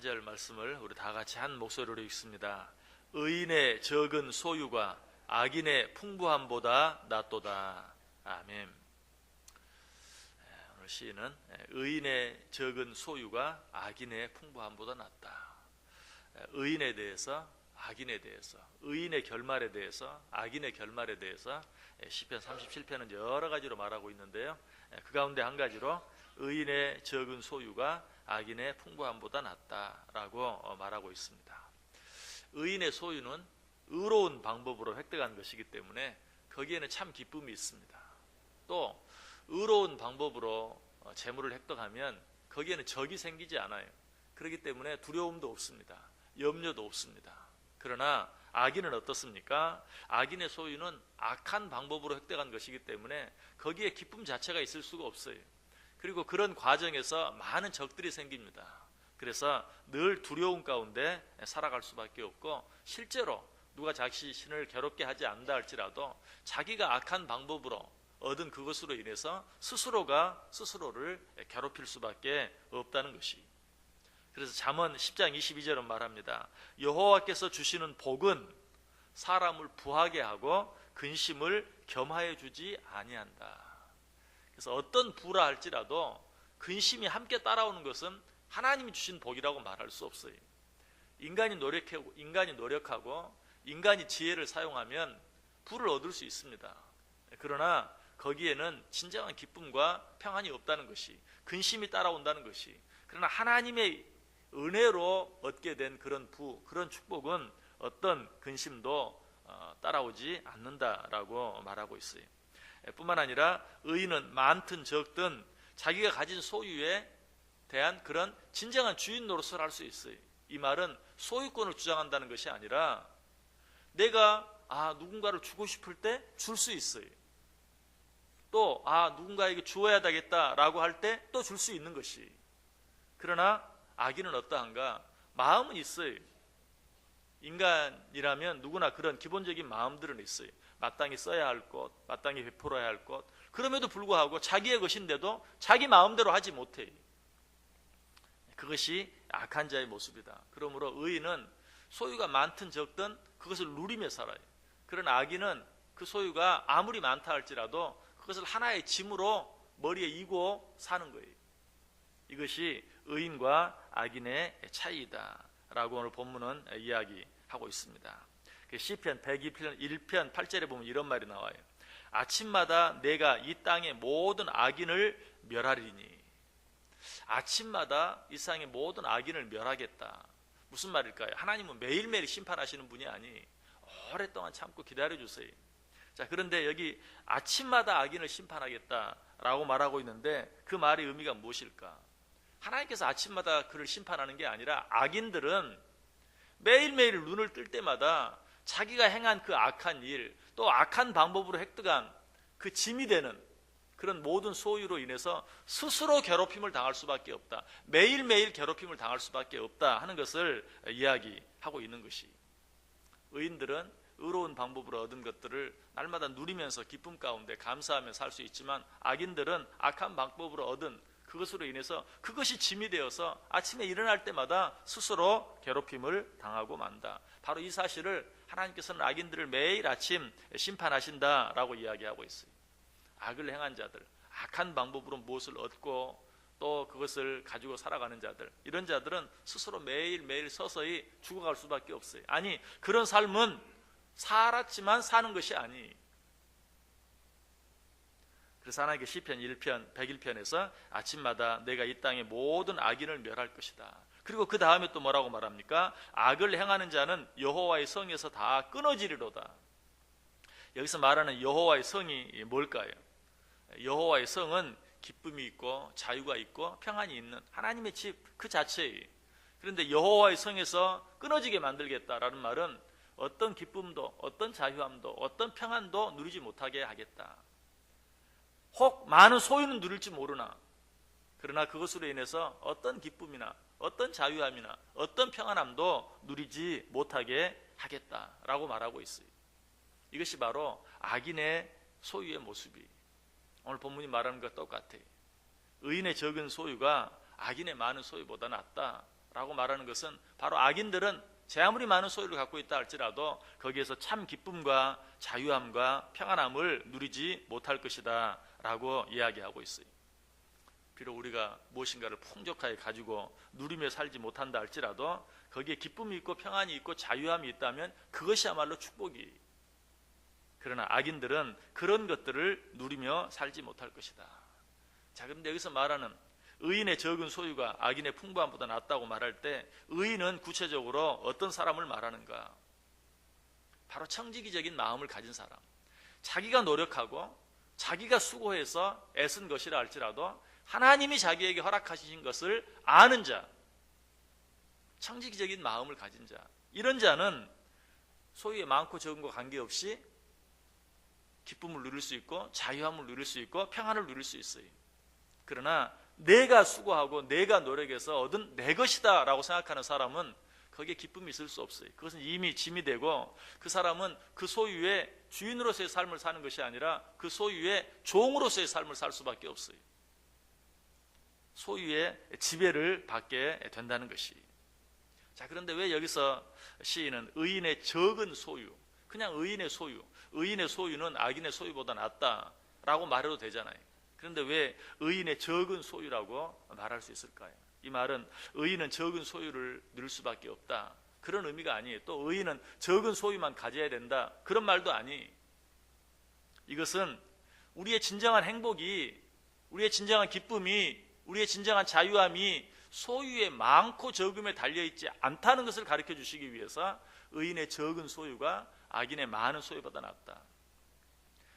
3절 말씀을 우리 다 같이 한 목소리로 읽습니다. 의인의 적은 소유가 악인의 풍부함보다 낫도다. 아멘. 오늘 시인은 의인의 적은 소유가 악인의 풍부함보다 낫다. 의인에 대해서, 악인에 대해서, 의인의 결말에 대해서, 악인의 결말에 대해서 시편 37편은 여러 가지로 말하고 있는데요, 그 가운데 한 가지로 의인의 적은 소유가 악인의 풍부함보다 낫다라고 말하고 있습니다. 의인의 소유는 의로운 방법으로 획득한 것이기 때문에 거기에는 참 기쁨이 있습니다. 또 의로운 방법으로 재물을 획득하면 거기에는 적이 생기지 않아요. 그렇기 때문에 두려움도 없습니다. 염려도 없습니다. 그러나 악인은 어떻습니까? 악인의 소유는 악한 방법으로 획득한 것이기 때문에 거기에 기쁨 자체가 있을 수가 없어요. 그리고 그런 과정에서 많은 적들이 생깁니다. 그래서 늘 두려움 가운데 살아갈 수밖에 없고, 실제로 누가 자신을 괴롭게 하지 않는다 할지라도 자기가 악한 방법으로 얻은 그것으로 인해서 스스로가 스스로를 괴롭힐 수밖에 없다는 것이. 그래서 잠언 10장 22절은 말합니다. 여호와께서 주시는 복은 사람을 부하게 하고 근심을 겸하여 주지 아니한다. 그래서 어떤 부라 할지라도 근심이 함께 따라오는 것은 하나님이 주신 복이라고 말할 수 없어요. 인간이 노력하고 인간이 지혜를 사용하면 부를 얻을 수 있습니다. 그러나 거기에는 진정한 기쁨과 평안이 없다는 것이, 근심이 따라온다는 것이. 그러나 하나님의 은혜로 얻게 된 그런 부, 그런 축복은 어떤 근심도 따라오지 않는다라고 말하고 있어요. 뿐만 아니라 의인은 많든 적든 자기가 가진 소유에 대한 그런 진정한 주인 노릇을 할 수 있어요. 이 말은 소유권을 주장한다는 것이 아니라 내가 누군가를 주고 싶을 때 줄 수 있어요. 또 누군가에게 주어야 되겠다라고 할 때 또 줄 수 있는 것이. 그러나 악인은 어떠한가? 마음은 있어요. 인간이라면 누구나 그런 기본적인 마음들은 있어요. 마땅히 써야 할 것, 마땅히 베풀어야 할 것. 그럼에도 불구하고 자기의 것인데도 자기 마음대로 하지 못해요. 그것이 악한 자의 모습이다. 그러므로 의인은 소유가 많든 적든 그것을 누리며 살아요. 그러나 악인은 그 소유가 아무리 많다 할지라도 그것을 하나의 짐으로 머리에 이고 사는 거예요. 이것이 의인과 악인의 차이다 라고 오늘 본문은 이야기하고 있습니다. 시편 102편 1편 8절에 보면 이런 말이 나와요. 아침마다 내가 이 땅의 모든 악인을 멸하리니. 아침마다 이 세상의 모든 악인을 멸하겠다. 무슨 말일까요? 하나님은 매일매일 심판하시는 분이 아니 오랫동안 참고 기다려주세요. 자, 그런데 여기 아침마다 악인을 심판하겠다라고 말하고 있는데 그 말의 의미가 무엇일까? 하나님께서 아침마다 그를 심판하는 게 아니라 악인들은 매일매일 눈을 뜰 때마다 자기가 행한 그 악한 일, 또 악한 방법으로 획득한 그 짐이 되는 그런 모든 소유로 인해서 스스로 괴롭힘을 당할 수밖에 없다. 매일매일 괴롭힘을 당할 수밖에 없다 하는 것을 이야기하고 있는 것이. 의인들은 의로운 방법으로 얻은 것들을 날마다 누리면서 기쁨 가운데 감사하며 살 수 있지만, 악인들은 악한 방법으로 얻은 그것으로 인해서 그것이 짐이 되어서 아침에 일어날 때마다 스스로 괴롭힘을 당하고 만다. 바로 이 사실을 하나님께서는 악인들을 매일 아침 심판하신다라고 이야기하고 있어요. 악을 행한 자들, 악한 방법으로 무엇을 얻고 또 그것을 가지고 살아가는 자들, 이런 자들은 스스로 매일매일 서서히 죽어갈 수밖에 없어요. 아니, 그런 삶은 살았지만 사는 것이 아니. 그래서 하나님께 시편 1편 101편에서 아침마다 내가 이 땅의 모든 악인을 멸할 것이다. 그리고 그 다음에 또 뭐라고 말합니까? 악을 행하는 자는 여호와의 성에서 다 끊어지리로다. 여기서 말하는 여호와의 성이 뭘까요? 여호와의 성은 기쁨이 있고 자유가 있고 평안이 있는 하나님의 집 그 자체예요. 그런데 여호와의 성에서 끊어지게 만들겠다라는 말은 어떤 기쁨도 어떤 자유함도 어떤 평안도 누리지 못하게 하겠다. 혹 많은 소유는 누릴지 모르나 그러나 그것으로 인해서 어떤 기쁨이나 어떤 자유함이나 어떤 평안함도 누리지 못하게 하겠다라고 말하고 있어요. 이것이 바로 악인의 소유의 모습이 오늘 본문이 말하는 것과 똑같아요. 의인의 적은 소유가 악인의 많은 소유보다 낫다라고 라고 말하는 것은 바로 악인들은 제 아무리 많은 소유를 갖고 있다 할지라도 거기에서 참 기쁨과 자유함과 평안함을 누리지 못할 것이다 라고 이야기하고 있어요. 비록 우리가 무엇인가를 풍족하게 가지고 누리며 살지 못한다 할지라도 거기에 기쁨이 있고 평안이 있고 자유함이 있다면 그것이야말로 축복이. 그러나 악인들은 그런 것들을 누리며 살지 못할 것이다. 자, 그런데 여기서 말하는 의인의 적은 소유가 악인의 풍부함보다 낫다고 말할 때 의인은 구체적으로 어떤 사람을 말하는가? 바로 청지기적인 마음을 가진 사람, 자기가 노력하고 자기가 수고해서 애쓴 것이라 할지라도 하나님이 자기에게 허락하신 것을 아는 자, 청지기적인 마음을 가진 자, 이런 자는 소유의 많고 적은과 관계없이 기쁨을 누릴 수 있고 자유함을 누릴 수 있고 평안을 누릴 수 있어요. 그러나 내가 수고하고 내가 노력해서 얻은 내 것이다 라고 생각하는 사람은 거기에 기쁨이 있을 수 없어요. 그것은 이미 짐이 되고 그 사람은 그 소유의 주인으로서의 삶을 사는 것이 아니라 그 소유의 종으로서의 삶을 살 수밖에 없어요. 소유의 지배를 받게 된다는 것이. 자, 그런데 왜 여기서 시인은 의인의 적은 소유, 그냥 의인의 소유, 의인의 소유는 악인의 소유보다 낫다라고 말해도 되잖아요. 그런데 왜 의인의 적은 소유라고 말할 수 있을까요? 이 말은 의인은 적은 소유를 누릴 수밖에 없다, 그런 의미가 아니에요. 또 의인은 적은 소유만 가져야 된다, 그런 말도 아니. 이것은 우리의 진정한 행복이, 우리의 진정한 기쁨이, 우리의 진정한 자유함이 소유의 많고 적음에 달려있지 않다는 것을 가르쳐 주시기 위해서 의인의 적은 소유가 악인의 많은 소유보다 낫다.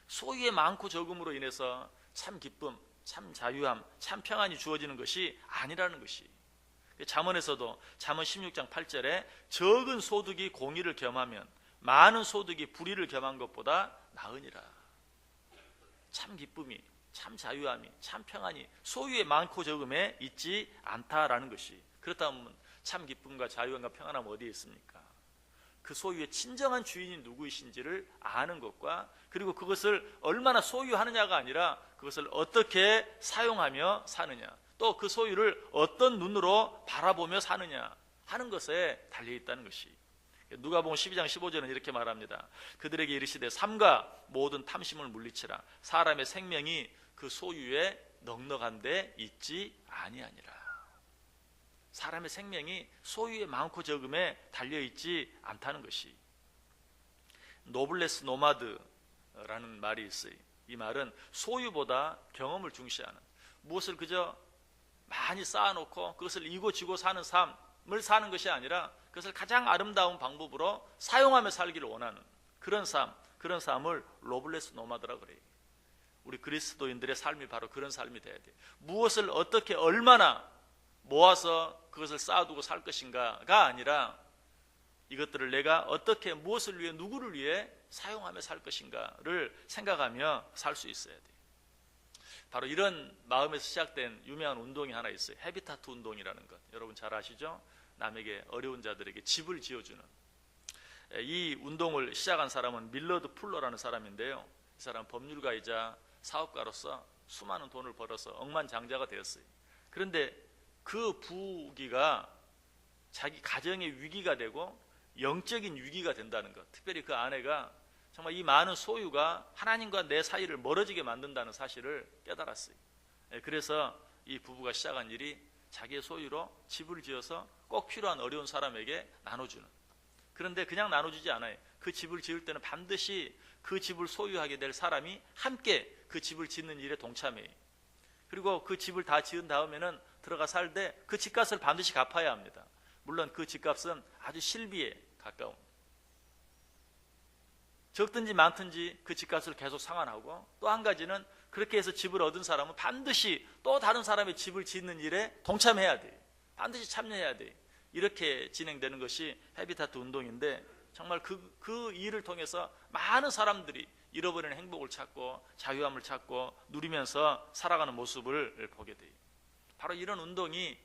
소유의 많고 적음으로 인해서 참 기쁨, 참 자유함, 참 평안이 주어지는 것이 아니라는 것이. 잠언에서도 잠언 16장 8절에 적은 소득이 공의를 겸하면 많은 소득이 불의를 겸한 것보다 나으니라. 참 기쁨이, 참 자유함이, 참 평안이 소유의 많고 적음에 있지 않다라는 것이. 그렇다면 참 기쁨과 자유함과 평안함은 어디에 있습니까? 그 소유의 진정한 주인이 누구이신지를 아는 것과, 그리고 그것을 얼마나 소유하느냐가 아니라 그것을 어떻게 사용하며 사느냐, 또 그 소유를 어떤 눈으로 바라보며 사느냐 하는 것에 달려있다는 것이. 누가복음 12장 15절은 이렇게 말합니다. 그들에게 이르시되 삼가 모든 탐심을 물리치라. 사람의 생명이 그 소유에 넉넉한 데 있지 아니하니라. 사람의 생명이 소유의 많고 적음에 달려있지 않다는 것이. 노블레스 노마드라는 말이 있어요. 이 말은 소유보다 경험을 중시하는, 무엇을 그저 많이 쌓아놓고 그것을 이고지고 사는 삶을 사는 것이 아니라 그것을 가장 아름다운 방법으로 사용하며 살기를 원하는 그런 삶, 그런 삶을 노블레스 노마드라고 그래요. 우리 그리스도인들의 삶이 바로 그런 삶이 돼야 돼요. 무엇을 어떻게 얼마나 모아서 그것을 쌓아두고 살 것인가가 아니라 이것들을 내가 어떻게, 무엇을 위해, 누구를 위해 사용하며 살 것인가를 생각하며 살 수 있어야 돼요. 바로 이런 마음에서 시작된 유명한 운동이 하나 있어요. 헤비타트 운동이라는 것. 여러분 잘 아시죠? 남에게, 어려운 자들에게 집을 지어주는. 이 운동을 시작한 사람은 밀러드 풀러라는 사람인데요. 이 사람은 법률가이자 사업가로서 수많은 돈을 벌어서 억만장자가 되었어요. 그런데 그 부귀가 자기 가정의 위기가 되고 영적인 위기가 된다는 것, 특별히 그 아내가 정말 이 많은 소유가 하나님과 내 사이를 멀어지게 만든다는 사실을 깨달았어요. 그래서 이 부부가 시작한 일이 자기의 소유로 집을 지어서 꼭 필요한 어려운 사람에게 나눠주는. 그런데 그냥 나눠주지 않아요. 그 집을 지을 때는 반드시 그 집을 소유하게 될 사람이 함께 그 집을 짓는 일에 동참해요. 그리고 그 집을 다 지은 다음에는 들어가 살되 그 집값을 반드시 갚아야 합니다. 물론 그 집값은 아주 실비에 가까운, 적든지 많든지 그 집값을 계속 상환하고, 또 한 가지는 그렇게 해서 집을 얻은 사람은 반드시 또 다른 사람의 집을 짓는 일에 동참해야 돼요. 반드시 참여해야 돼요. 이렇게 진행되는 것이 헤비타트 운동인데, 정말 그 일을 통해서 많은 사람들이 잃어버리는 행복을 찾고 자유함을 찾고 누리면서 살아가는 모습을 보게 돼요. 바로 이런 운동이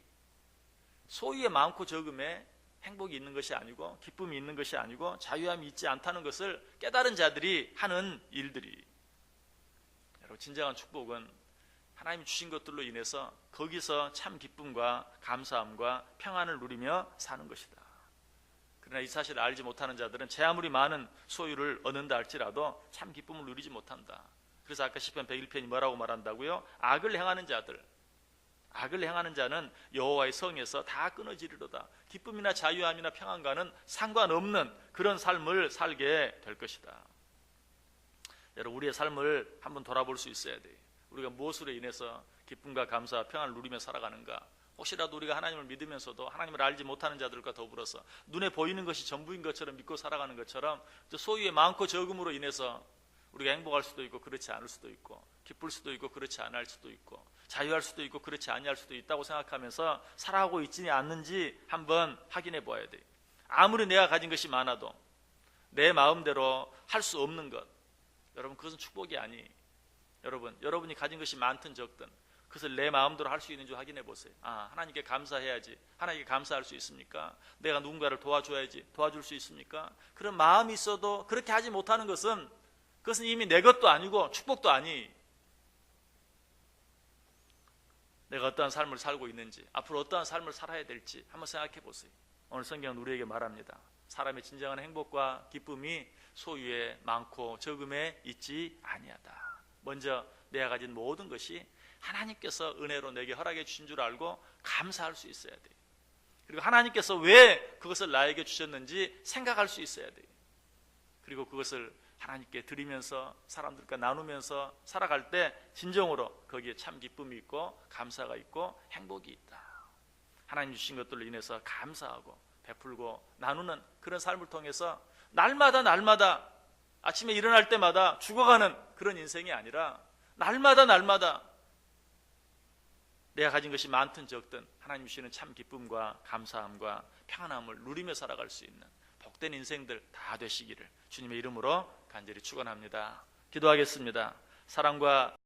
소유의 많고 적음에 행복이 있는 것이 아니고 기쁨이 있는 것이 아니고 자유함이 있지 않다는 것을 깨달은 자들이 하는 일들이. 여러분, 진정한 축복은 하나님이 주신 것들로 인해서 거기서 참 기쁨과 감사함과 평안을 누리며 사는 것이다. 그러나 이 사실을 알지 못하는 자들은 제 아무리 많은 소유를 얻는다 할지라도 참 기쁨을 누리지 못한다. 그래서 아까 시편 101편이 뭐라고 말한다고요? 악을 행하는 자는 여호와의 성에서 다 끊어지리로다. 기쁨이나 자유함이나 평안과는 상관없는 그런 삶을 살게 될 것이다. 여러분, 우리의 삶을 한번 돌아볼 수 있어야 돼요. 우리가 무엇으로 인해서 기쁨과 감사와 평안을 누리며 살아가는가? 혹시라도 우리가 하나님을 믿으면서도 하나님을 알지 못하는 자들과 더불어서 눈에 보이는 것이 전부인 것처럼 믿고 살아가는 것처럼 소유의 많고 적음으로 인해서 우리가 행복할 수도 있고 그렇지 않을 수도 있고, 기쁠 수도 있고 그렇지 않을 수도 있고, 자유할 수도 있고 그렇지 아니할 수도 있다고 생각하면서 살아가고 있지 않는지 한번 확인해 보아야 돼요. 아무리 내가 가진 것이 많아도 내 마음대로 할 수 없는 것, 여러분, 그것은 축복이 아니에요. 여러분이 가진 것이 많든 적든 그것을 내 마음대로 할 수 있는 줄 확인해 보세요. 하나님께 감사해야지. 하나님께 감사할 수 있습니까? 내가 누군가를 도와줘야지. 도와줄 수 있습니까? 그런 마음이 있어도 그렇게 하지 못하는 것은, 그것은 이미 내 것도 아니고 축복도 아니. 내가 어떠한 삶을 살고 있는지, 앞으로 어떠한 삶을 살아야 될지 한번 생각해 보세요. 오늘 성경은 우리에게 말합니다. 사람의 진정한 행복과 기쁨이 소유에 많고 적음에 있지 아니하다. 먼저 내가 가진 모든 것이 하나님께서 은혜로 내게 허락해 주신 줄 알고 감사할 수 있어야 돼요. 그리고 하나님께서 왜 그것을 나에게 주셨는지 생각할 수 있어야 돼요. 그리고 그것을 하나님께 드리면서 사람들과 나누면서 살아갈 때 진정으로 거기에 참 기쁨이 있고 감사가 있고 행복이 있다. 하나님 주신 것들로 인해서 감사하고 베풀고 나누는 그런 삶을 통해서 날마다 아침에 일어날 때마다 죽어가는 그런 인생이 아니라 날마다 내가 가진 것이 많든 적든 하나님 주시는 참 기쁨과 감사함과 평안함을 누리며 살아갈 수 있는 복된 인생들 다 되시기를 주님의 이름으로 간절히 축원합니다. 기도하겠습니다. 사랑과